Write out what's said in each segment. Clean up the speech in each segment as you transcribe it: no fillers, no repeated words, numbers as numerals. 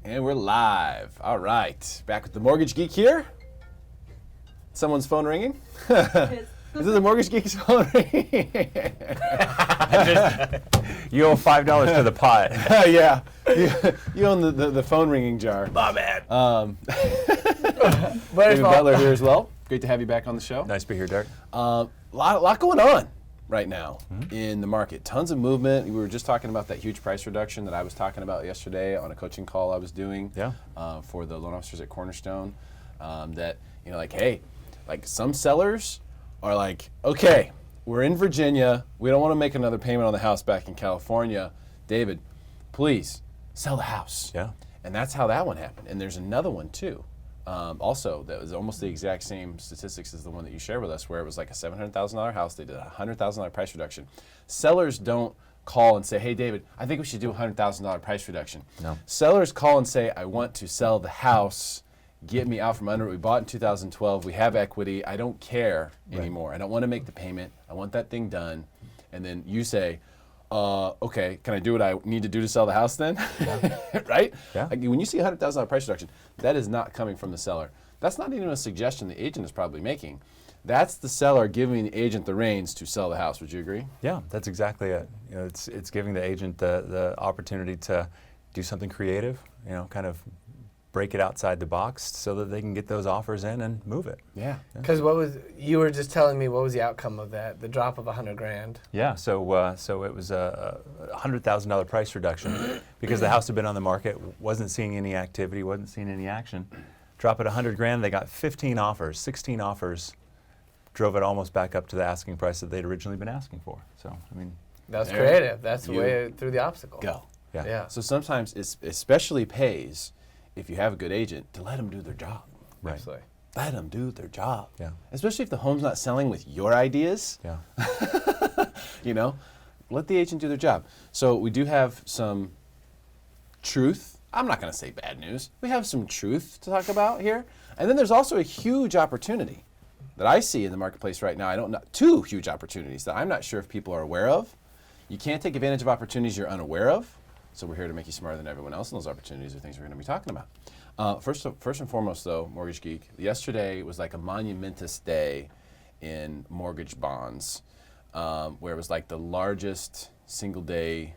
And we're live. All right. Back with the Mortgage Geek here. Someone's phone ringing. Is this the Mortgage Geek's phone ringing? You owe $5 to the pot. Yeah. You own the phone ringing jar. My bad. David Butler here as well. Great to have you back on the show. Nice to be here, Derek. Lot going on right now in the market. Tons of movement. We were just talking about that huge price reduction that I was talking about yesterday on a coaching call I was doing for the loan officers at Cornerstone. That, you know, like, hey, like some sellers are like, okay, we're in Virginia. We don't want to make another payment on the house back in California. David, please sell the house. Yeah. And that's how that one happened. And there's another one too. Also, that was almost the exact same statistics as the one that you shared with us, where it was like a $700,000 house. They did a $100,000 price reduction. Sellers don't call and say, hey, David, I think we should do a $100,000 price reduction. No. Sellers call and say, I want to sell the house. Get me out from under it. We bought in 2012. We have equity. I don't care anymore. I don't want to make the payment. I want that thing done. And then you say, okay, can I do what I need to do to sell the house then? Yeah. Right? Yeah. Like when you see a $100,000 price reduction, that is not coming from the seller. That's not even a suggestion the agent is probably making. That's the seller giving the agent the reins to sell the house. Would you agree? Yeah, that's exactly it. You know, it's giving the agent the opportunity to do something creative, you know, kind of break it outside the box so that they can get those offers in and move it. Yeah. Because you were just telling me what was the outcome of that? The drop of $100,000. Yeah, so it was a $100,000 price reduction because the house had been on the market, wasn't seeing any activity, wasn't seeing any action. Drop it $100,000, they got 15 offers, 16 offers, drove it almost back up to the asking price that they'd originally been asking for. So, I mean, that's creative. That's the way through the obstacle. Go. Yeah. So sometimes it especially pays, if you have a good agent, to let them do their job. Right. Absolutely. Let them do their job. Yeah. Especially if the home's not selling with your ideas. Yeah. You know, let the agent do their job. So we do have some truth. I'm not going to say bad news. We have some truth to talk about here. And then there's also a huge opportunity that I see in the marketplace right now. I don't know, two huge opportunities that I'm not sure if people are aware of. You can't take advantage of opportunities you're unaware of. So we're here to make you smarter than everyone else, and those opportunities are things we're going to be talking about. First and foremost, though, Mortgage Geek, yesterday was like a monumentous day in mortgage bonds, where it was like the largest single-day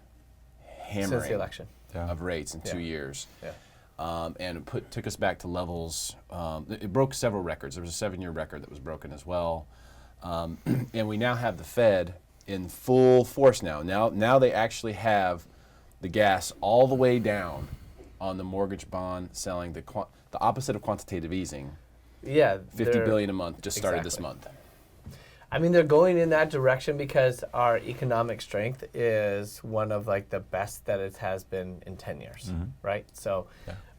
hammering Since the election. of rates in 2 years. Yeah. And it took us back to levels, it broke several records. There was a 7-year record that was broken as well. And we now have the Fed in full force now. Now they actually have the gas all the way down on the mortgage bond selling, the opposite of quantitative easing. Yeah. $50 billion a month just started this month. I mean, they're going in that direction because our economic strength is one of like the best that it has been in 10 years, right? So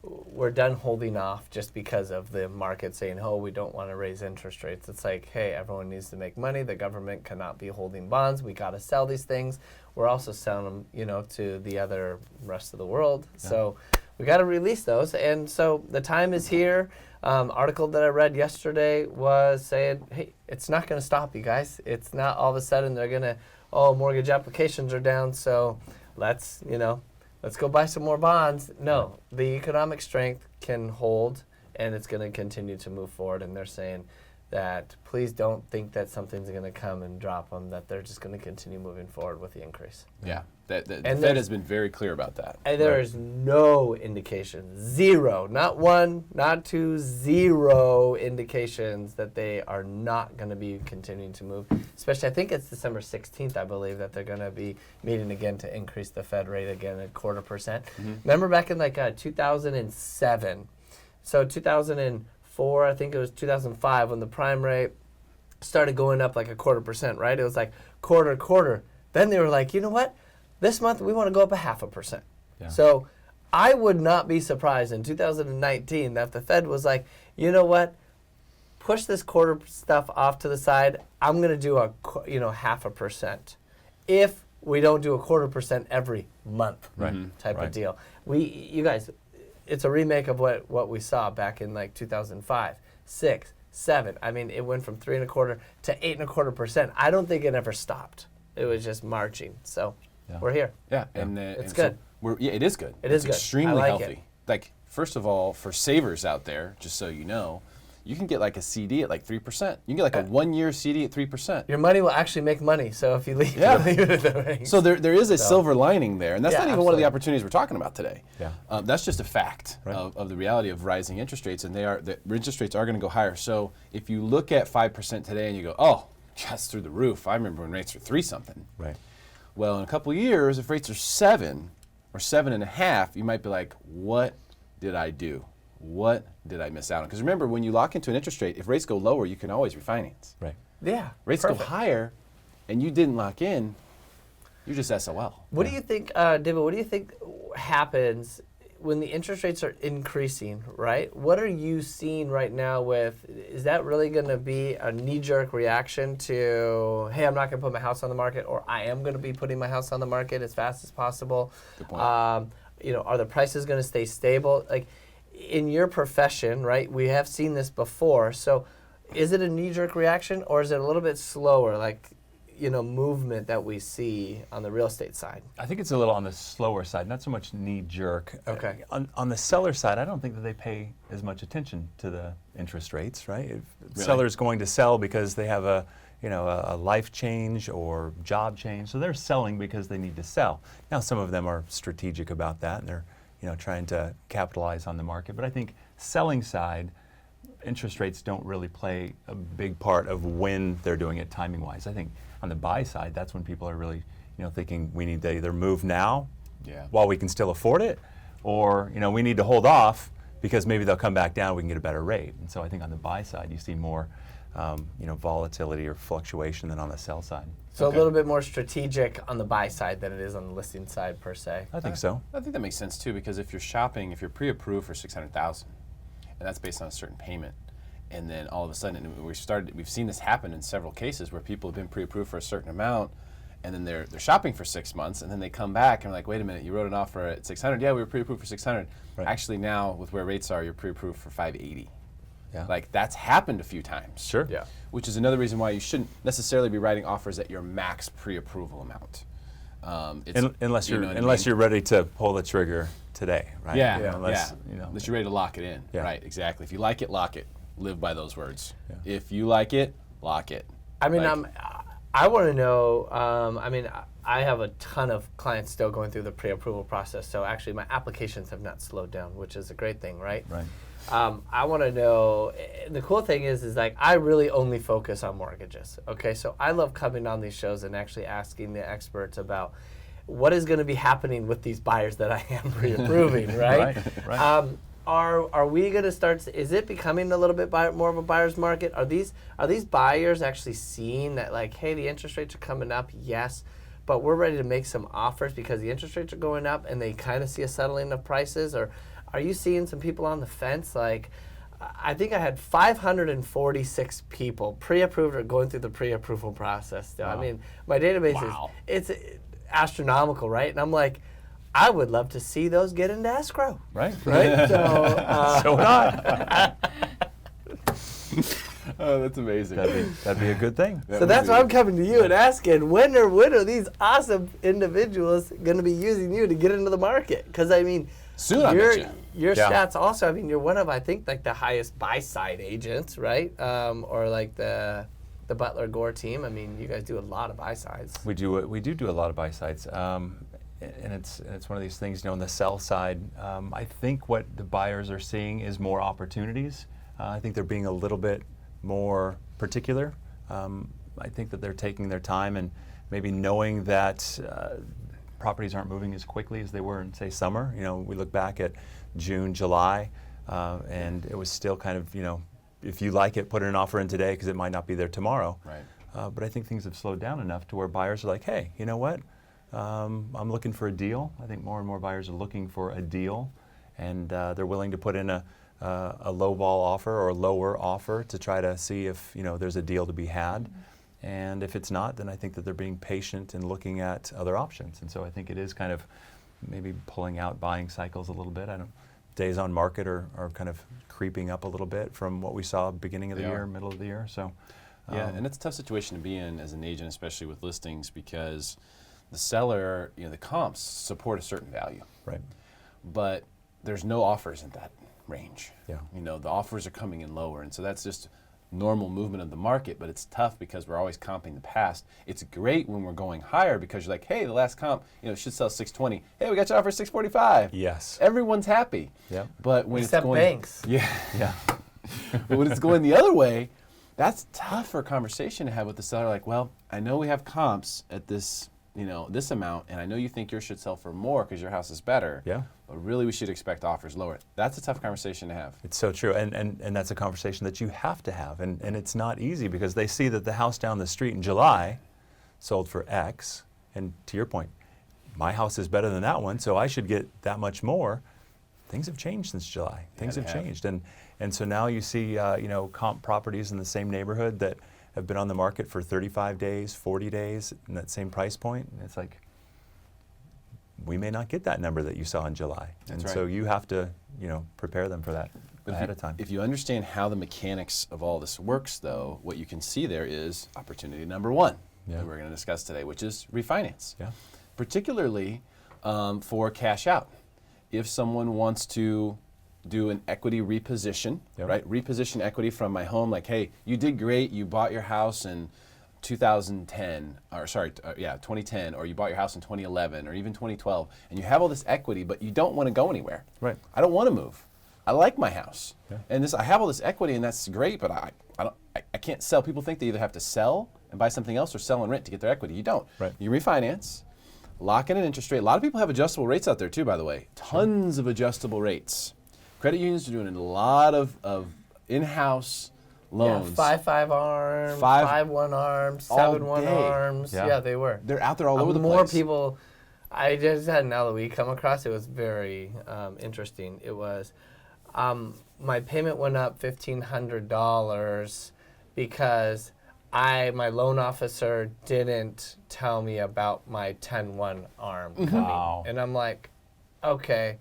we're done holding off just because of the market saying, oh, we don't want to raise interest rates. It's like, hey, everyone needs to make money. The government cannot be holding bonds. We got to sell these things. We're also selling them, you know, to the other rest of the world. Yeah. So we got to release those. And so the time is here. Article that I read yesterday was saying, hey, it's not going to stop, you guys. It's not all of a sudden they're going to, mortgage applications are down, so let's go buy some more bonds. No, the economic strength can hold, and it's going to continue to move forward. And they're saying that please don't think that something's going to come and drop them, that they're just going to continue moving forward with the increase. Yeah, the Fed has been very clear about that. And there is no indication, zero, not one, not two, zero indications that they are not going to be continuing to move. Especially, I think it's December 16th, I believe, that they're going to be meeting again to increase the Fed rate again at 0.25%. Remember back in like 2007, so 2004, I think it was 2005, when the prime rate started going up like 0.25%, right? It was like quarter. Then they were like, you know what? This month we want to go up 0.5%. Yeah. So I would not be surprised in 2019 that if the Fed was like, you know what? Push this quarter stuff off to the side. I'm going to do a 0.5%. If we don't do a 0.25% every month, type of deal. You guys, it's a remake of what we saw back in like 2005, 6, 7. I mean, it went from 3.25% to 8.25%. I don't think it ever stopped. It was just marching. So we're here. Yeah, it's and good. So it is good. It is good. Extremely I like healthy. It. like, first of all, for savers out there, just so you know, you can get like a CD at like 3%. You can get like a 1-year CD at 3%. Your money will actually make money. So if you leave, Yeah. you leave it at the bank. So there is a silver lining there, and that's Yeah, not even one of the absolutely. opportunities we're talking about today. Yeah. That's just a fact Right. of the reality of rising interest rates, and the interest rates are going to go higher. So if you look at 5% today and you go, oh, that's through the roof. I remember when rates were 3-something. Right. Well, in a couple of years, if rates are 7 or 7.5, you might be like, what did I do? What did I miss out on? Because remember, when you lock into an interest rate, if rates go lower, you can always refinance. Right. Yeah. Rates perfect. go higher, and you didn't lock in, you're just SOL. What do you think, David, what do you think happens when the interest rates are increasing, right? What are you seeing right now is that really going to be a knee-jerk reaction to, hey, I'm not going to put my house on the market, or I am going to be putting my house on the market as fast as possible? Good point. Are the prices going to stay stable? Like, in your profession, right, we have seen this before. So is it a knee-jerk reaction, or is it a little bit slower, like, movement that we see on the real estate side? I think it's a little on the slower side, not so much knee-jerk. Okay. On the seller side, I don't think that they pay as much attention to the interest rates, right? If the Really? seller's going to sell because they have a life change or job change, so they're selling because they need to sell. Now, some of them are strategic about that, and they're trying to capitalize on the market. But I think selling side, interest rates don't really play a big part of when they're doing it timing-wise. I think on the buy side, that's when people are really, thinking we need to either move now while we can still afford it, or, we need to hold off because maybe they'll come back down, we can get a better rate. And so I think on the buy side, you see more, volatility or fluctuation than on the sell side. So Okay. a little bit more strategic on the buy side than it is on the listing side per se. I think so. I think that makes sense too, because if you're pre-approved for $600,000, and that's based on a certain payment, and then all of a sudden, and we've seen this happen in several cases where people have been pre-approved for a certain amount, and then they're shopping for 6 months, and then they come back and are like, wait a minute, you wrote an offer at 600. Yeah, we were pre-approved for 600. Right. Actually, now with where rates are, you're pre-approved for 580. Yeah. Like, that's happened a few times. Sure. Yeah. Which is another reason why you shouldn't necessarily be writing offers at your max pre-approval amount. Unless you you're know what I unless mean? you're ready to pull the trigger today, right? Yeah, Yeah. Unless, Unless you're ready to lock it in. Yeah. Right, exactly. If you like it, lock it. Live by those words. Yeah. If you like it, lock it. I mean, Like- I want to know, I have a ton of clients still going through the pre-approval process, so actually my applications have not slowed down, which is a great thing, right? Right. I want to know, the cool thing is like, I really only focus on mortgages, okay? So I love coming on these shows and actually asking the experts about what is going to be happening with these buyers that I am pre-approving, right? Right. Are we going to start, is it becoming a little bit more of a buyer's market? Are these buyers actually seeing that, like, hey, the interest rates are coming up, yes, but we're ready to make some offers because the interest rates are going up, and they kind of see a settling of prices? Or are you seeing some people on the fence? Like, I think I had 546 people pre-approved or going through the pre-approval process still. Wow. I mean, my database Wow. it's astronomical, right? And I'm like, I would love to see those get into escrow. Right. Right? So would I. Oh, that's amazing. That'd be a good thing. So that's why I'm coming to you and asking, when are these awesome individuals going to be using you to get into the market? Because, I mean, Soon, I your, bet you. your Yeah. stats also, I mean, you're one of, I think, like the highest buy-side agents, right? Or like the Butler Gore team. I mean, you guys do a lot of buy-sides. We do a lot of buy sides, and it's one of these things. On the sell side, I think what the buyers are seeing is more opportunities. I think they're being a little bit more particular. I think that they're taking their time and maybe knowing that properties aren't moving as quickly as they were in, say, summer. We look back at June, July, and it was still kind of, if you like it, put an offer in today because it might not be there tomorrow. Right. But I think things have slowed down enough to where buyers are like, hey, you know what? I'm looking for a deal. I think more and more buyers are looking for a deal, and they're willing to put in a low ball offer or a lower offer to try to see if there's a deal to be had. And if it's not, then I think that they're being patient and looking at other options. And so I think it is kind of maybe pulling out buying cycles a little bit. Days on market are kind of creeping up a little bit from what we saw beginning of the They year, are. middle of the year. So Yeah, and it's a tough situation to be in as an agent, especially with listings, because the seller, the comps support a certain value. right. But there's no offers in that range. Yeah. You know, the offers are coming in lower, and so that's just normal movement of the market, but it's tough because we're always comping the past. It's great when we're going higher because you're like, hey, the last comp, you know, it should sell 620. Hey, we got you offer 645. Yes. Everyone's happy. Yep. But when Except it's going, banks. yeah, Yeah. but when it's going the other way, that's tougher conversation to have with the seller. Like, well, I know we have comps at this, you know, this amount, and I know you think yours should sell for more because your house is better. Yeah. But really, we should expect offers lower. That's a tough conversation to have. It's so true, and that's a conversation that you have to have, and it's not easy because they see that the house down the street in July sold for X, and to your point, my house is better than that one, so I should get that much more. Things have changed since July. Things they have have. changed, and so now you see you know, comp properties in the same neighborhood that have been on the market for 35 days, 40 days, in that same price point, and it's like, we may not get that number that you saw in July. That's and right. so you have to, you know, prepare them for that ahead of time. If you understand how the mechanics of all this works, though, what you can see there is opportunity number one Yeah. that we're going to discuss today, which is refinance. Yeah. Particularly for cash out. If someone wants to do an equity reposition, Yep. right? Reposition equity from my home, like, hey, you did great, you bought your house in 2010, or sorry, 2010, or you bought your house in 2011, or even 2012, and you have all this equity, but you don't want to go anywhere. Right. I don't want to move. I like my house, Yeah. and I have all this equity, and that's great, but I can't sell. People think they either have to sell and buy something else or sell and rent to get their equity. You don't. Right. You refinance, lock in an interest rate. A lot of people have adjustable rates out there too, by the way. Tons of adjustable rates. Credit unions are doing a lot of in-house loans. Yeah, 5 arms, 5-1 arms, all 7-1 day. arms. Yeah. Yeah, they were. They're out there all over the More place. people. I just had an LOE come across. It was very interesting. It was my payment went up $1,500 because my loan officer didn't tell me about my 10-1 arm coming. Wow. And I'm like, okay.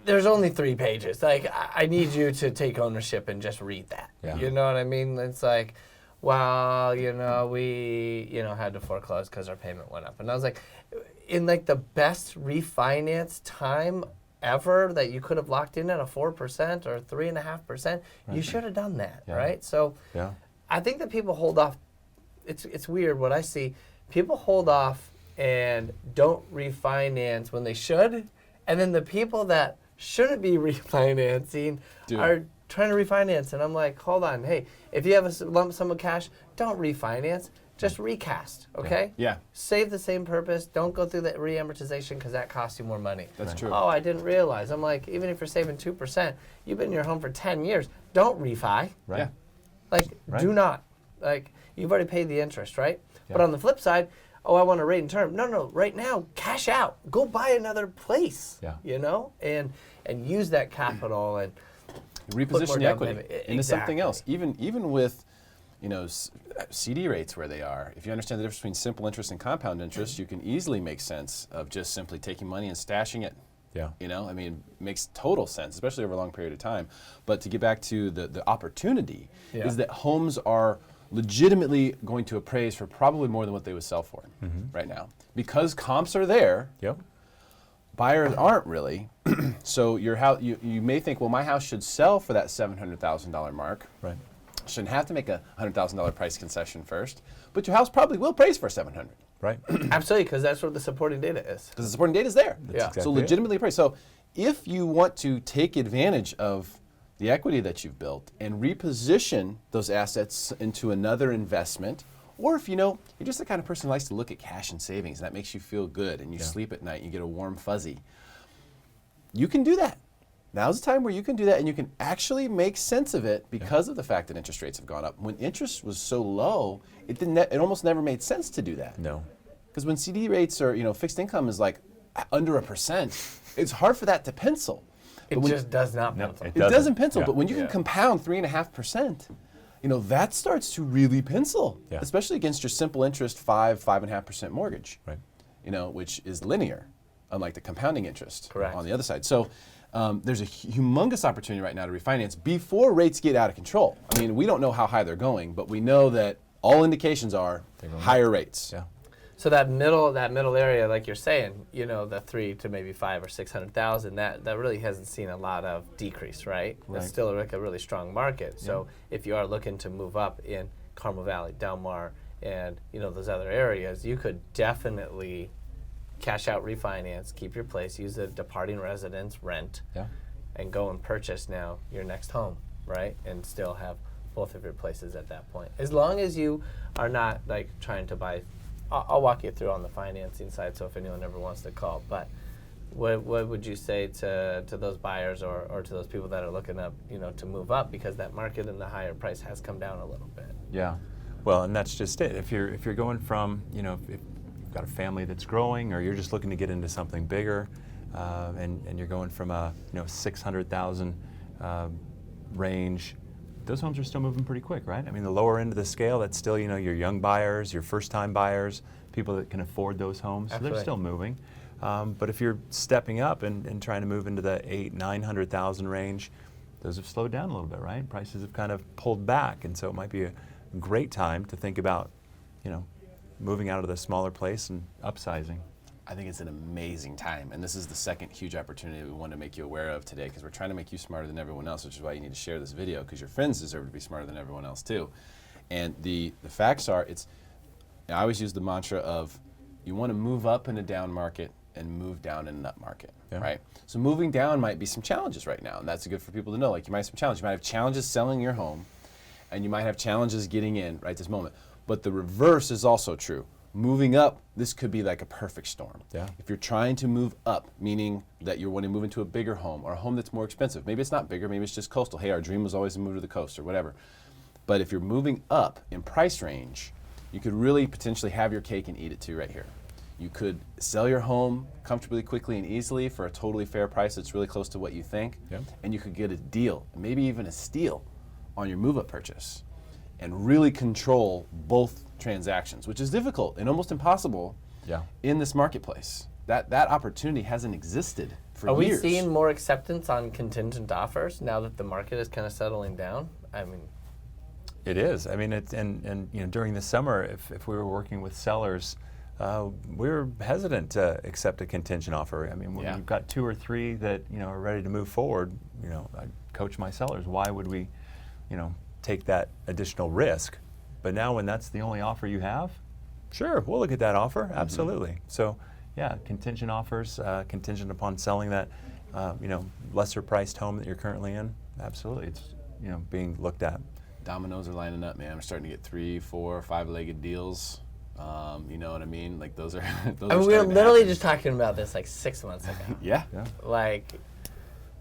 There's only 3 pages. Like, I need you to take ownership and just read that. Yeah. You know what I mean? It's like, well, you know, we, you know, had to foreclose because our payment went up. And I was like, in like the best refinance time ever that you could have locked in at a 4% or 3.5%, you should have done that, Yeah. right? So Yeah. I think that people hold off. It's weird what I see. People hold off and don't refinance when they should. And then the people that shouldn't be refinancing are trying to refinance. And I'm like, hold on. Hey, if you have a lump sum of cash, don't refinance. Just recast, okay? Yeah. Save the same purpose. Don't go through the re-amortization because that costs you more money. That's true. Oh, I didn't realize. I'm like, even if you're saving 2%, you've been in your home for 10 years. Don't refi. Right. Yeah. Like, Right. do not. Like, you've already paid the interest, right? Yeah. But on the flip side, oh, I want a rate and term. No, right now, cash out. Go buy another place. Yeah. You know, and use that capital and Reposition more the down equity payment. into something Exactly. else. Even with, you know, CD rates where they are. If you understand the difference between simple interest and compound interest, you can easily make sense of just simply taking money and stashing it. Yeah. You know, I mean, it makes total sense, especially over a long period of time. But to get back to the opportunity, Yeah. is that homes are legitimately going to appraise for probably more than what they would sell for right now. Because comps are there, Yep. buyers aren't really. So your house, you may think, well, my house should sell for that $700,000 mark. Right. Shouldn't have to make a $100,000 price concession first, but your house probably will appraise for $700,000 Right. absolutely, because that's what the supporting data is. because the supporting data is there. Yeah. exactly So it. legitimately appraised. So if you want to take advantage of the equity that you've built and reposition those assets into another investment, or if you know you're just the kind of person who likes to look at cash and savings and that makes you feel good and you Yeah. sleep at night and you get a warm fuzzy, you can do that. Now's the time where you can do that and you can actually make sense of it because of the fact that interest rates have gone up. When interest was so low, it almost never made sense to do that. No. Because when CD rates are, you know, fixed income is like under 1%, it's hard for that to pencil. It But when- just does not No, pencil. it doesn't pencil, Yeah. but when you can Yeah. compound 3.5%, you know, that starts to really pencil, Yeah. especially against your simple interest 5.5% mortgage, Right. you know, which is linear, unlike the compounding interest Correct. on the other side. So there's a humongous opportunity right now to refinance before rates get out of control. I mean, we don't know how high they're going, but we know that all indications are They're going higher rates. Yeah. So that middle area, like you're saying, you know, the 3 to maybe 5 or 600,000, that really hasn't seen a lot of decrease, right? It's still like a really strong market. So if you are looking to move up in Carmel Valley, Del Mar, and you know those other areas, you could definitely cash out, refinance, keep your place, use the departing residence rent, and go and purchase now your next home, right? And still have both of your places at that point. As long as you are not like trying to buy. I'll walk you through on the financing side, so if anyone ever wants to call. But what would you say to those buyers or to those people that are looking up, you know, to move up, because that market and the higher price has come down a little bit? Yeah, well, and that's just it. If you're going from, you know, if you've got a family that's growing, or you're just looking to get into something bigger, and you're going from a 600,000 range. Those homes are still moving pretty quick, right? I mean, the lower end of the scale, that's still, you know, your young buyers, your first-time buyers, people that can afford those homes. So they're still moving. But if you're stepping up and trying to move into the 800,000-900,000 range, those have slowed down a little bit, right? Prices have kind of pulled back, and so it might be a great time to think about, you know, moving out of the smaller place and upsizing. I think it's an amazing time, and this is the second huge opportunity we want to make you aware of today, because we're trying to make you smarter than everyone else, which is why you need to share this video, because your friends deserve to be smarter than everyone else too. And the facts are, I always use the mantra of, you want to move up in a down market and move down in an up market, right? So moving down might be some challenges right now, and that's good for people to know. Like, you might have some challenges. You might have challenges selling your home, and you might have challenges getting in right this moment. But the reverse is also true. Moving up, this could be like a perfect storm. If you're trying to move up, meaning that you're wanting to move into a bigger home or a home that's more expensive, maybe it's not bigger, maybe it's just coastal. Hey, our dream was always to move to the coast or whatever. But if you're moving up in price range, you could really potentially have your cake and eat it too right here. You could sell your home comfortably, quickly, and easily for a totally fair price that's really close to what you think, and you could get a deal, maybe even a steal on your move-up purchase, and really control both transactions, which is difficult and almost impossible in this marketplace. That opportunity hasn't existed for years. Are we seeing more acceptance on contingent offers now that the market is kind of settling down? I mean, it is. I mean, and you know, during the summer, if we were working with sellers, we were hesitant to accept a contingent offer. I mean, when you've got 2 or 3 that, you know, are ready to move forward, you know, I coach my sellers. Why would we, you know, take that additional risk? But now when that's the only offer you have, sure, we'll look at that offer, absolutely. So yeah, contingent offers, contingent upon selling that, you know, lesser priced home that you're currently in, absolutely, it's, you know, being looked at. Dominoes are lining up, man. We're starting to get 3, 4, 5-legged deals. You know what I mean? Like, those are we were literally just talking about this like 6 months ago. Yeah. Like,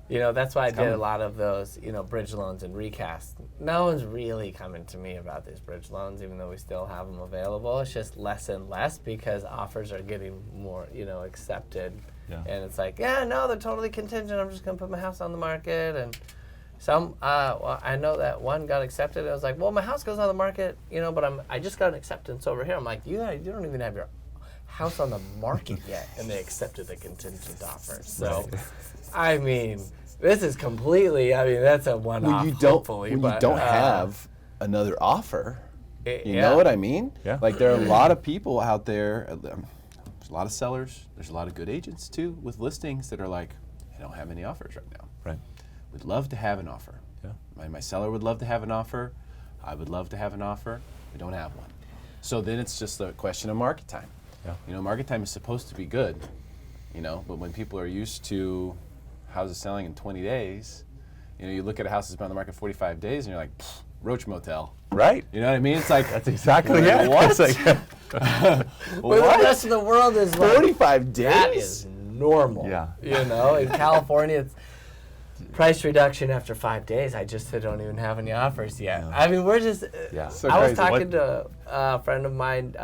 you know, that's why I did a lot of those, you know, bridge loans and recasts. No one's really coming to me about these bridge loans, even though we still have them available. It's just less and less because offers are getting more, you know, accepted. And it's like, yeah, no, they're totally contingent. I'm just going to put my house on the market. And some, well, I know that one got accepted. I was like, well, my house goes on the market, you know, but I just got an acceptance over here. I'm like, you don't even have your house on the market yet, and they accepted the contingent offer. So, I mean, this is completely, I mean, that's a one-off, hopefully. When you don't have another offer, you know what I mean? Like, there are a lot of people out there, there's a lot of sellers, there's a lot of good agents too with listings that are like, I don't have any offers right now. We'd love to have an offer. My seller would love to have an offer. I would love to have an offer. We don't have one. So then it's just a question of market time. You know, market time is supposed to be good, you know, but when people are used to houses selling in 20 days, you know, you look at a house that's been on the market 45 days and you're like, Roach Motel. Right. You know what I mean? It's like, that's exactly it. What? Like, well, the rest of the world is 45 days? That is normal. You know, in California, it's price reduction after 5 days. I just don't even have any offers yet. I mean, we're just, So I was talking to a friend of mine,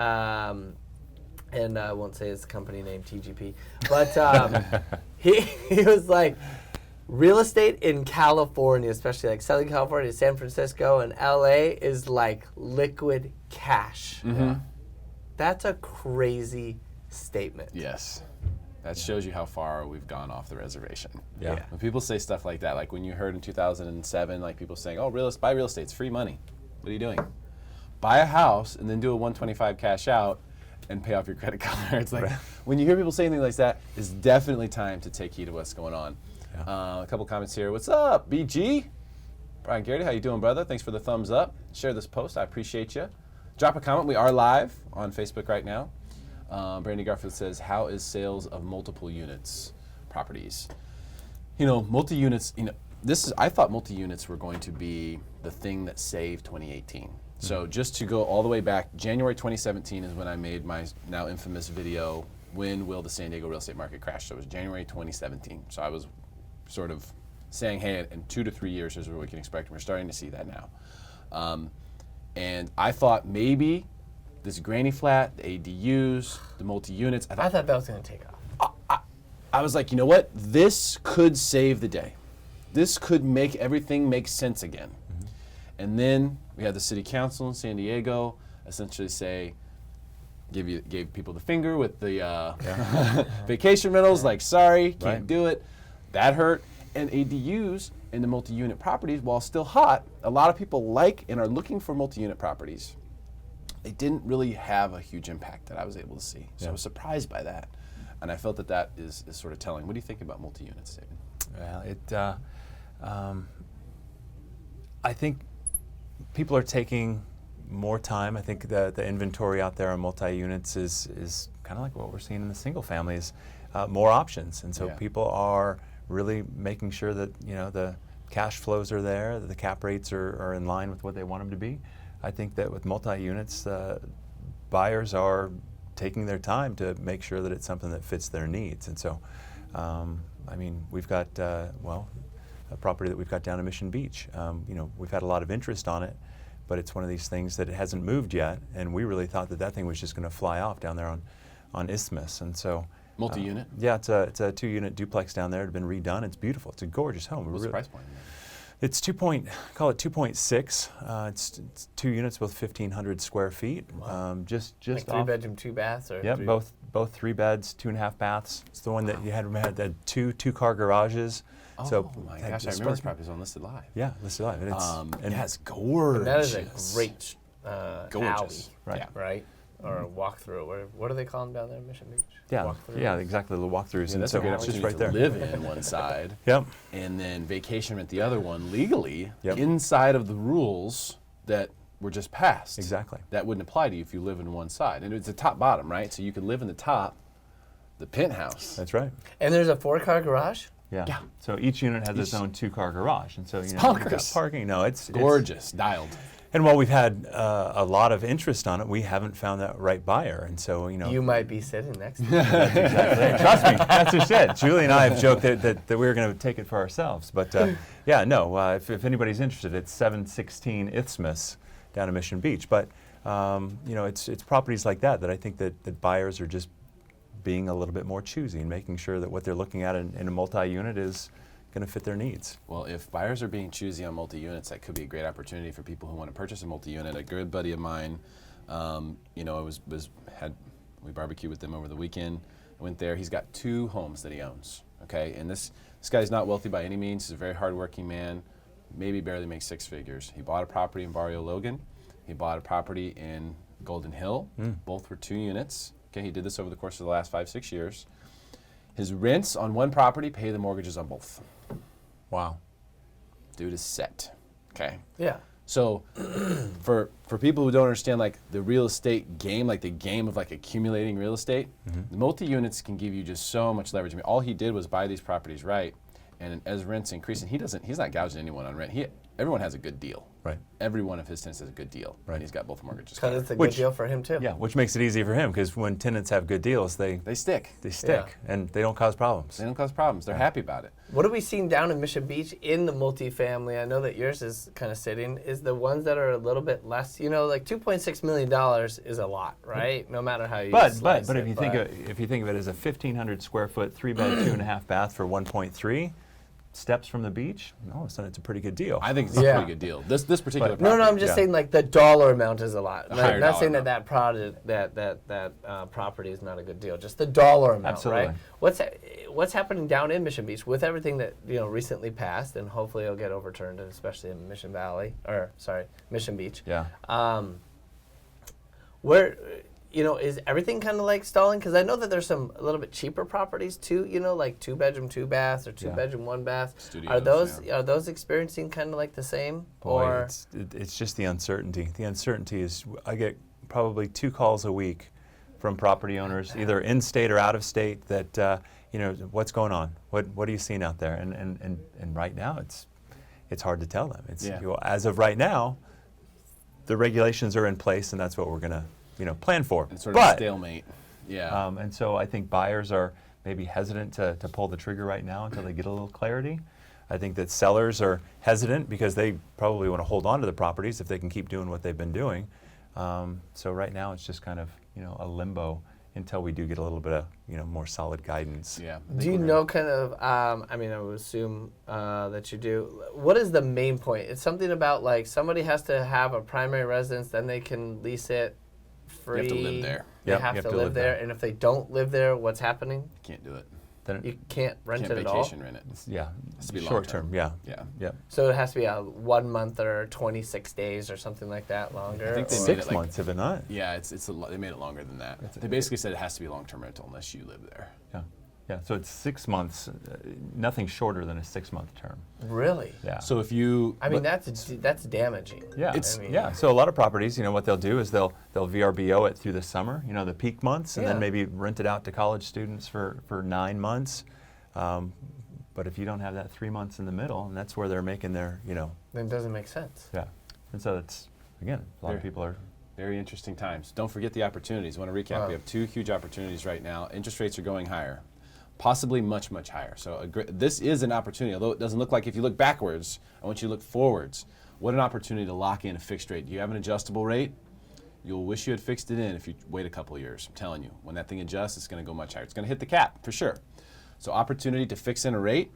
and I won't say his company name, TGP, but he was like, real estate in California, especially like Southern California, San Francisco, and LA is like liquid cash. That's a crazy statement. Yes. That shows you how far we've gone off the reservation. Yeah. When people say stuff like that, like when you heard in 2007, like people saying, oh, buy real estate, it's free money. What are you doing? Buy a house and then do a 125 cash out and pay off your credit card. It's like when you hear people saying things like that, it's definitely time to take heed of what's going on. Yeah. A couple comments here. What's up, BG? Brian Garrity, how you doing, brother? Thanks for the thumbs up. Share this post. I appreciate you. Drop a comment. We are live on Facebook right now. Brandy Garfield says, how is sales of multiple units properties? Multi-units, I thought multi-units were going to be the thing that saved 2018. So just to go all the way back, January 2017 is when I made my now infamous video, when will the San Diego real estate market crash? So it was January 2017. So I was sort of saying, hey, in 2 to 3 years, here's what we can expect. And we're starting to see that now. And I thought maybe this granny flat, the ADUs, the multi-units. I thought that was going to take off. I was like, you know what? This could save the day. This could make everything make sense again. And then we had the city council in San Diego essentially say, gave people the finger with the vacation rentals, like, sorry, can't do it. That hurt. And ADUs and the multi-unit properties, while still hot, a lot of people like and are looking for multi-unit properties. They didn't really have a huge impact that I was able to see. So I was surprised by that. And I felt that is sort of telling. What do you think about multi-units, David? Well, I think people are taking more time. I think the inventory out there on multi-units is kind of like what we're seeing in the single families, more options. And so people are really making sure that the cash flows are there, that the cap rates are in line with what they want them to be. I think that with multi-units, buyers are taking their time to make sure that it's something that fits their needs. And so, we've got, a property that we've got down in Mission Beach. We've had a lot of interest on it, but it's one of these things that it hasn't moved yet, and we really thought that thing was just going to fly off down there on Isthmus. And so, multi-unit? Yeah, it's a 2-unit duplex down there. It's been redone. It's beautiful. It's a gorgeous home. What's the price point? It's 2.6. It's 2 units with 1,500 square feet. Wow. Just like 3-bedroom, 2 baths, or? Yep, both 3 beds, 2.5 baths. It's the one that you had 2-car garages. Oh so my gosh! I remember this property was on Listed Live. Yeah, Listed Live. And it's gorgeous. That is a great gorgeous, alley, right? Or a walkthrough. What do they call them down there in Mission Beach? Yeah, exactly. The walkthroughs. Yeah, that's a great opportunity right there. to live in one side. Yep. And then vacation rent the other one legally inside of the rules that were just passed. Exactly. That wouldn't apply to you if you live in one side. And it's a top bottom, right? So you could live in the top, the penthouse. That's right. And there's a 4-car garage? Yeah. So each unit has its own 2-car garage, and so you've got parking. No, it's gorgeous, dialed. And while we've had a lot of interest on it, we haven't found that right buyer, and so you might be sitting next to me. That's exactly it. Trust me, that's just it. Julie and I have joked that we were going to take it for ourselves, but if anybody's interested, it's 716 Isthmus down in Mission Beach. But it's properties like that I think that buyers are just being a little bit more choosy and making sure that what they're looking at in a multi-unit is going to fit their needs. Well, if buyers are being choosy on multi-units, that could be a great opportunity for people who want to purchase a multi-unit. A good buddy of mine, we barbecued with them over the weekend. I went there. He's got 2 homes that he owns. Okay, and this guy's not wealthy by any means. He's a very hardworking man. Maybe barely makes 6 figures. He bought a property in Barrio Logan. He bought a property in Golden Hill. Both were 2 units. Okay, he did this over the course of the last 5-6 years. His rents on one property pay the mortgages on both. Wow. Dude is set. Okay. Yeah. So for people who don't understand like the real estate game, like the game of like accumulating real estate, the multi-units can give you just so much leverage. I mean, all he did was buy these properties right, and as rents increase, and he's not gouging anyone on rent. Everyone has a good deal. Right. Every one of his tenants has a good deal. Right. And he's got both mortgages. Because it's a good deal for him too. Yeah, which makes it easy for him because when tenants have good deals, they stick. They stick, and they don't cause problems. They don't cause problems. They're happy about it. What have we seen down in Mission Beach in the multifamily? I know that yours is kind of sitting. Is the ones that are a little bit less? Like $2.6 million is a lot, right? No matter how you slice it. But if you think of it as a 1,500 square foot 3-bed, 2.5 bath for 1.3. Steps from the beach, all of a sudden it's a pretty good deal. I think it's a pretty good deal. This particular property. No, I'm just saying like the dollar amount is a lot. I'm not saying amount. that property is not a good deal. Just the dollar amount, Absolutely. right? What's happening down in Mission Beach with everything that recently passed, and hopefully it'll get overturned, especially in Mission Beach. Yeah. Where is everything kind of like stalling? Because I know that there's some a little bit cheaper properties too, like 2-bedroom, 2 baths or 2-bedroom, 1 bath. Studios, Are those experiencing kind of like the same? Boy, Or it's just the uncertainty. The uncertainty is I get probably 2 calls a week from property owners, either in state or out of state, that what's going on? What are you seeing out there? And right now it's hard to tell them. As of right now, the regulations are in place, and that's what we're gonna plan for. It's sort of a stalemate. Yeah. And so I think buyers are maybe hesitant to pull the trigger right now until they get a little clarity. I think that sellers are hesitant because they probably want to hold on to the properties if they can keep doing what they've been doing. So right now it's just kind of a limbo until we do get a little bit of more solid guidance. Yeah. do you know kind of? I would assume that you do. What is the main point? It's something about like somebody has to have a primary residence, then they can lease it free. You have to live there. They Yep, have you to live there, and if they don't live there, what's happening? Can't do it. Then You can't rent Can't it at all. vacation rent it. yeah, Has to be short term. Yeah, Yeah. yeah. So it has to be a 1 month or 26 days or something like that longer. I think they or- made 6 it like- months, if it not. Yeah, they made it longer than that. They basically said it has to be long-term rental unless you live there. Yeah, yeah. So it's 6 months, nothing shorter than a 6-month term. Really? Yeah. So if you, That's damaging. Yeah, It's- yeah. So a lot of properties, what they'll do is they'll VRBO it through the summer, the peak months, and Yeah. then maybe rent it out to college students for 9 months. But if you don't have that 3 months in the middle, and that's where they're making their, Then it doesn't make sense. yeah. And so it's again, a lot of people are. very interesting times. Don't forget the opportunities. I want to recap. Wow. We have 2 huge opportunities right now. Interest rates are going higher, possibly much, much higher. So this is an opportunity, although it doesn't look like if you look backwards, I want you to look forwards. What an opportunity to lock in a fixed rate. Do you have an adjustable rate? You'll wish you had fixed it in if you wait a couple of years. I'm telling you, when that thing adjusts, it's going to go much higher. It's going to hit the cap for sure. So opportunity to fix in a rate,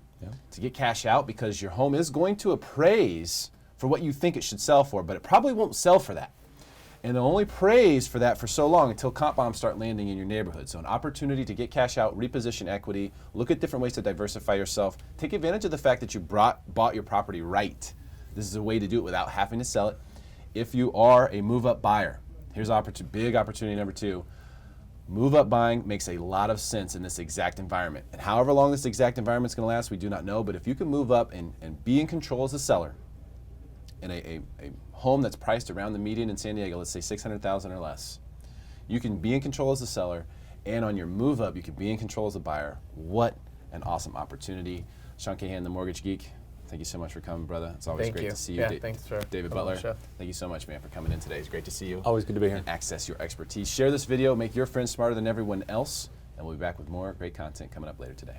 to get cash out, because your home is going to appraise for what you think it should sell for, but it probably won't sell for that. And it'll only praise for that for so long until comp bombs start landing in your neighborhood. So an opportunity to get cash out, reposition equity, look at different ways to diversify yourself, take advantage of the fact that you bought your property right. This is a way to do it without having to sell it. If you are a move-up buyer, here's big opportunity number 2. Move-up buying makes a lot of sense in this exact environment. And however long this exact environment is going to last, we do not know. But if you can move up and be in control as a seller in a home that's priced around the median in San Diego, let's say $600,000 or less, you can be in control as a seller. And on your move-up, you can be in control as a buyer. What an awesome opportunity. Sean Cahan, the Mortgage Geek, thank you so much for coming, brother. It's always great to see you. Yeah, thanks for David coming on Butler, the show. thank you so much, man, for coming in today. It's great to see you. Always good to be here. And access your expertise. Share this video, make your friends smarter than everyone else, and we'll be back with more great content coming up later today.